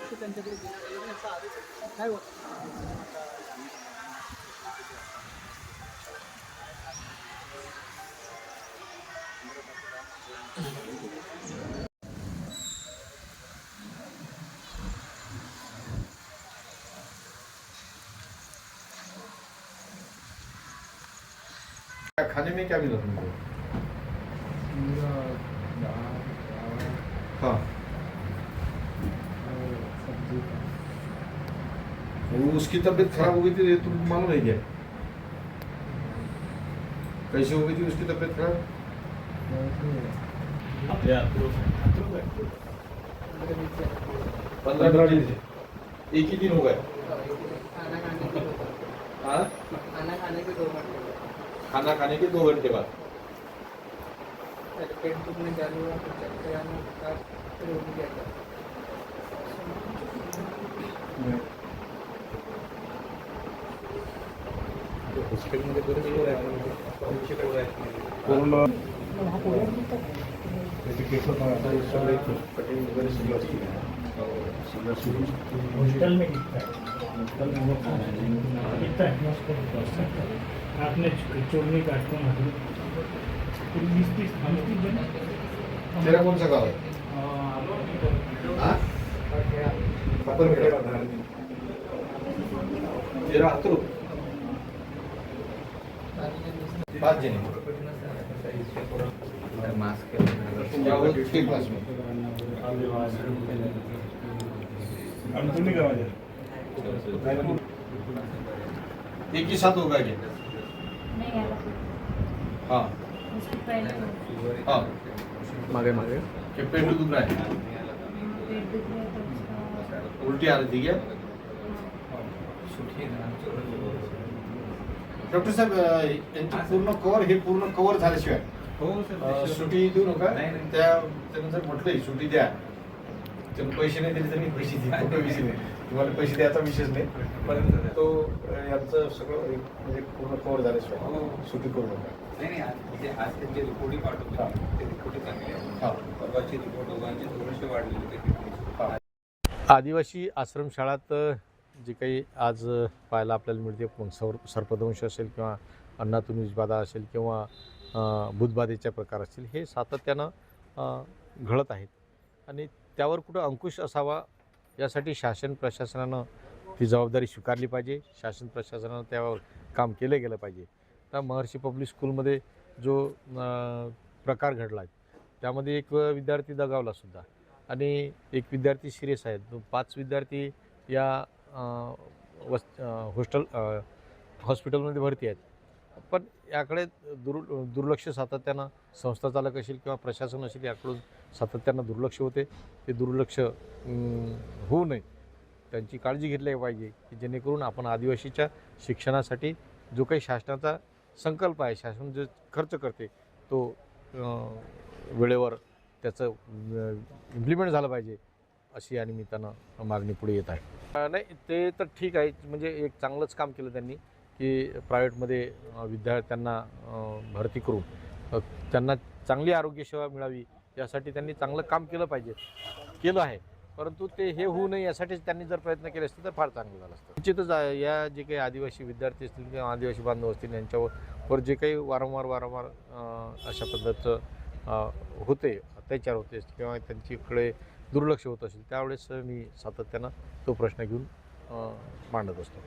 लक्ष त्यांच्याकडे देण्यात आलं नाही असा आरोप आहे. काय वाटतं? खाने में क्या मिला तुमको? हाँ, वो उसकी तबीयत खराब हो गई थी, ये तुमको मालूम है क्या? कैसे हो गई थी उसकी तबीयत खराब? 15 दिन से एक ही दिन हो गया। हाँ, खाना खाने के 2 घंटे खाना खाने के 2 घंटे बाद पेट दुखने चालू हुआ, फिर चक्कर आने के बाद फिर उठ गया था। हॉस्पिटलमध्ये पूर्ण हॉस्टल में हॉस्टल में वो कितना आपने चोरनी काटको मारी 20-30 तेरा कौन सा गाँव है? हाँ? तेरा अतरू 5 जने मास्क क्या वो किसके क्लास में? आणि तुम्ही काय माझ्या एक ही साथ होगा क्या? नहीं आया हाँ उसके पहले हाँ मागे मागे क्या पेट दुख रहा है? पेट दुख रहा था उसका। उल्टी आ रही थी क्या? डॉक्टर साहेब यांची पूर्ण कव्हर हे पूर्ण कव्हर झाल्याशिवाय सुटी देऊ नका. त्यानंतर म्हटलंय सुटी द्या. तुम्ही पैसे नाही दिले तरी पैसे द्या, कुठं विषय नाही, तुम्हाला पैसे द्यायचा विषयच नाही. पण तो यांचं सगळं म्हणजे पूर्ण कव्हर झाल्याशिवाय सुटी करू नका. नाही आज त्यांची रिपोर्टही पाठवतो ते रिपोर्टही चांगली आहे. परवाची रिपोर्ट दोघांची थोडेसे वाढलेले ते. आदिवासी आश्रमशाळात जे काही आज पाहायला आपल्याला मिळते, सर्पदंश असेल किंवा अन्नातून विषबाधा असेल किंवा भूतबाधेचे प्रकार असतील, हे सातत्यानं घडत आहेत आणि त्यावर कुठं अंकुश असावा यासाठी शासन प्रशासनानं ती जबाबदारी स्वीकारली पाहिजे. शासन प्रशासनानं त्यावर काम केलं गेलं पाहिजे. त्या महर्षी पब्लिक स्कूलमध्ये जो प्रकार घडला आहे त्यामध्ये एक विद्यार्थी दगावलासुद्धा आणि एक विद्यार्थी सिरियस आहेत. 5 विद्यार्थी या हॉस्पिटलमध्ये भरती आहेत. पण याकडे दुर्लक्ष सातत्यानं संस्था चालक असेल किंवा प्रशासन असेल याकडून सातत्यानं दुर्लक्ष होते. ते दुर्लक्ष होऊ नये, त्यांची काळजी घेतली पाहिजे की जेणेकरून आपण आदिवासीच्या शिक्षणासाठी जो काही शासनाचा संकल्प आहे, शासन जो खर्च करते तो वेळेवर त्याचं इम्प्लिमेंट झालं पाहिजे अशी या निमित्तानं मागणी पुढे येत आहे. नाही ते तर ठीक आहे, म्हणजे एक चांगलंच काम केलं त्यांनी की प्रायव्हेटमध्ये विद्यार्थ्यांना भरती करून त्यांना चांगली आरोग्यसेवा मिळावी यासाठी त्यांनी चांगलं काम केलं पाहिजे, केलं आहे. परंतु ते हे होऊ नये यासाठीच त्यांनी जर प्रयत्न केले असते तर फार चांगलं झालं असतं. निश्चितच या जे काही आदिवासी विद्यार्थी असतील किंवा आदिवासी बांधव असतील यांच्यावर जे काही वारंवार अशा पद्धतीचं होते, अत्याचार होते किंवा त्यांच्याकडे दुर्लक्ष होत असेल त्यावेळेस मी सातत्यानं तो प्रश्न घेऊन मांडत असतो.